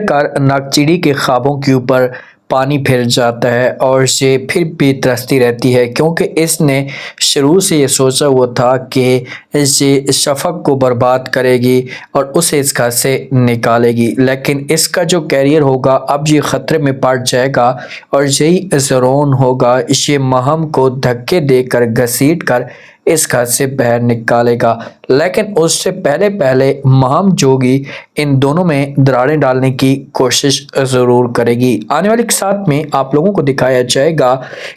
کر ناکچڑی کے خوابوں کے اوپر پانی پھر جاتا ہے اور اسے پھر بھی ترستی رہتی ہے، کیونکہ اس نے شروع سے یہ سوچا ہوا تھا کہ یہ شفق کو برباد کرے گی اور اسے اس گھر سے نکالے گی، لیکن اس کا جو کیریئر ہوگا اب یہ خطرے میں پڑ جائے گا اور یہی زرون ہوگا یہ مہم کو دھکے دے کر گھسیٹ کر اس گھر سے باہر نکالے گا۔ لیکن اس سے پہلے مہم جوگی ان دونوں میں دراڑیں ڈالنے کی کوشش ضرور کرے گی۔ آنے والے ساتھ میں آپ لوگوں کو دکھایا جائے گا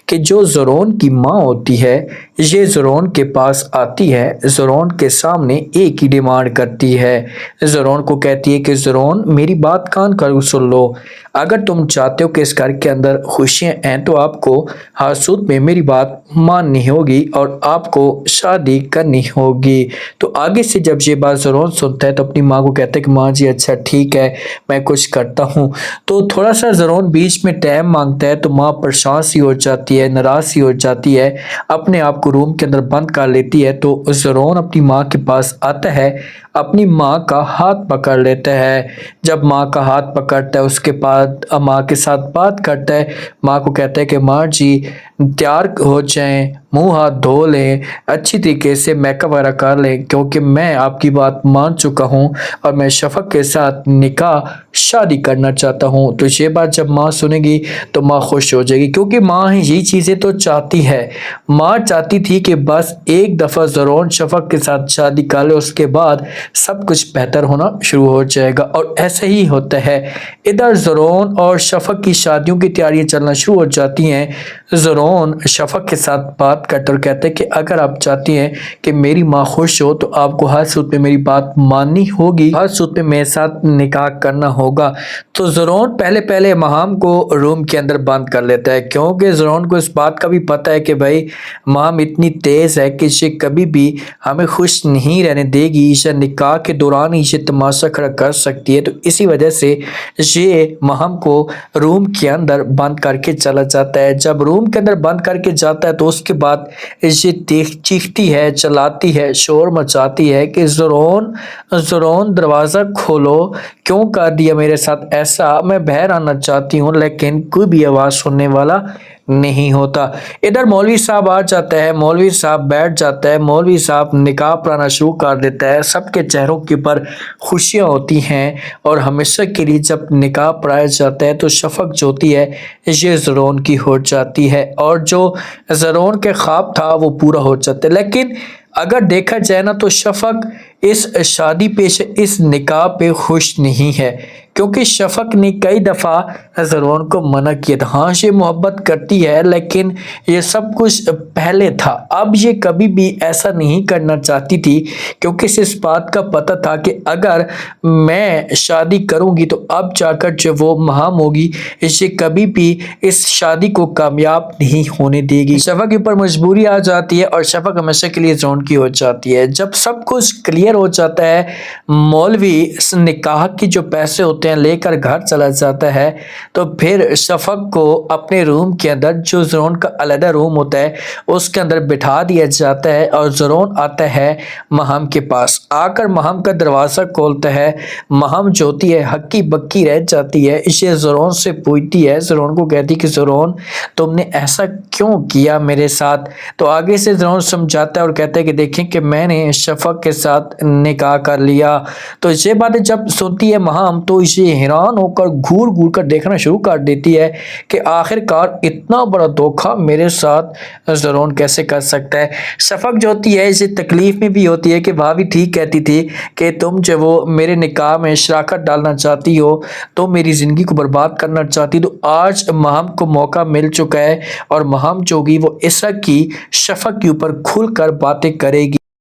کہ جو زرون کی ماں ہوتی ہے یہ زرون کے پاس آتی ہے، زرون کے سامنے ایک ہی ڈیمانڈ کرتی ہے، زرون کو کہتی ہے کہ زرون میری بات کان کر سن لو، اگر تم چاہتے ہو کہ اس گھر کے اندر خوشیاں ہیں تو آپ کو ہر صورت میں میری بات ماننی ہوگی اور آپ کو شادی کرنی ہوگی۔ تو آگے سے جب یہ بات زرون سنتا ہے تو اپنی ماں کو کہتا ہے کہ ماں جی اچھا ٹھیک ہے میں کچھ کرتا ہوں۔ تو تھوڑا سا زرون بیچ میں ٹائم مانگتا ہے تو ماں پریشان سی ہو جاتی ہے، ناراض سی ہو جاتی ہے، اپنے آپ کو روم کے اندر بند کر لیتی ہے۔ تو زرون اپنی ماں کے پاس آتا ہے، اپنی ماں کا ہاتھ پکڑ لیتا ہے، جب ماں کا ہاتھ پکڑتا ہے اس کے بعد ماں کے ساتھ بات کرتا ہے، ماں کو کہتا ہے کہ ماں جی تیار ہو جائیں، منہ ہاتھ دھو لیں، اچھی طریقے سے میک اپ وغیرہ کر لیں، کیونکہ میں آپ کی بات مان چکا ہوں اور میں شفق کے ساتھ نکاح شادی کرنا چاہتا ہوں۔ تو یہ بات جب ماں سنے گی تو ماں خوش ہو جائے گی، کیونکہ ماں یہ چیزیں تو چاہتی ہے، ماں چاہتی تھی کہ بس ایک دفعہ زرون شفق کے ساتھ شادی کر لے، اس کے بعد سب کچھ بہتر ہونا شروع ہو جائے گا، اور ایسا ہی ہوتا ہے۔ ادھر زرون اور شفق کی شادیوں کی تیاریاں چلنا شروع ہو جاتی ہیں۔ زرون شفق کے ساتھ بات کرتا اور کہتا ہے کہ اگر آپ چاہتی ہیں کہ میری ماں خوش ہو تو آپ کو ہر صورت میں میری بات ماننی ہوگی، ہر صورت میں میرے ساتھ نکاح کرنا ہوگا۔ تو زرون پہلے مہام کو روم کے اندر بند کر لیتا ہے، کیونکہ زرون کو اس بات کا بھی پتہ ہے کہ بھائی مہام اتنی تیز ہے کہ یہ کبھی بھی ہمیں خوش نہیں رہنے دے گی، یہ نکاح کے دوران ہی یہ تماشا کھڑا کر سکتی ہے۔ تو اسی وجہ سے یہ مہم کو روم کے اندر بند کر کے چلا جاتا ہے۔ جب روم کے اندر بند کر کے جاتا ہے تو اس کے بعد یہ چیختی ہے، چلاتی ہے، شور مچاتی ہے کہ زرون دروازہ کھولو، کیوں کر دیا میرے ساتھ ایسا، میں باہر آنا چاہتی ہوں، لیکن کوئی بھی آواز سننے والا نہیں ہوتا۔ ادھر مولوی صاحب آ جاتا ہے، مولوی صاحب بیٹھ جاتا ہے، مولوی صاحب نکاح پڑھانا شروع کر دیتا ہے، سب کے چہروں کے اوپر خوشیاں ہوتی ہیں، اور ہمیشہ کے لیے جب نکاح پڑھایا جاتا ہے تو شفق جو ہوتی ہے یہ زرون کی ہو جاتی ہے، اور جو زرون کے خواب تھا وہ پورا ہو جاتا ہے۔ لیکن اگر دیکھا جائے نا تو شفق اس شادی پہ، اس نکاح پہ خوش نہیں ہے، کیونکہ شفق نے کئی دفعہ زرون کو منع کیا تھا۔ ہاں یہ محبت کرتی ہے لیکن یہ سب کچھ پہلے تھا، اب یہ کبھی بھی ایسا نہیں کرنا چاہتی تھی، کیونکہ اسے اس بات کا پتہ تھا کہ اگر میں شادی کروں گی تو اب جا کر جو وہ مہام ہوگی اسے کبھی بھی اس شادی کو کامیاب نہیں ہونے دے گی۔ شفق کے اوپر مجبوری آ جاتی ہے اور شفق ہمیشہ کے لیے زرون کی ہو جاتی ہے۔ جب سب کچھ کلیئر ہو جاتا ہے، مولوی نکاح کے جو پیسے ہوتے ہیں لے کر گھر چلا جاتا ہے، تو پھر شفق کو اپنے روم کے اندر، جو زرون کا علیحدہ روم ہوتا ہے، اس کے اندر بٹھا دیا جاتا ہے، اور زرون آتا ہے مہم کے پاس، آ کر مہم کا دروازہ کھولتا ہے۔ مہم جو ہوتی ہے ہکی بکی رہ جاتی ہے، اسے زرون سے پوچھتی ہے، زرون کو کہتی کہ زرون تم نے ایسا کیوں کیا میرے ساتھ؟ تو آگے سے زرون سمجھاتا ہے اور کہتا ہے کہ دیکھیں کہ میں نے شفق کے ساتھ نکاح کر لیا۔ تو یہ باتیں جب سنتی ہے مہم تو اسے حیران ہو کر گھور گھور کر دیکھنا شروع کر دیتی ہے کہ آخر کار اتنا بڑا دھوکہ میرے ساتھ زرون کیسے کر سکتا ہے۔ شفق جو ہوتی ہے اسے تکلیف میں بھی ہوتی ہے کہ بھابھی ٹھیک کہتی تھی کہ تم جو وہ میرے نکاح میں شراکت ڈالنا چاہتی ہو، تو میری زندگی کو برباد کرنا چاہتی، تو آج مہم کو موقع مل چکا ہے، اور مہم جو ہوگی وہ اسرا کی شفق کے اوپر کھل کر باتیں کرے گی۔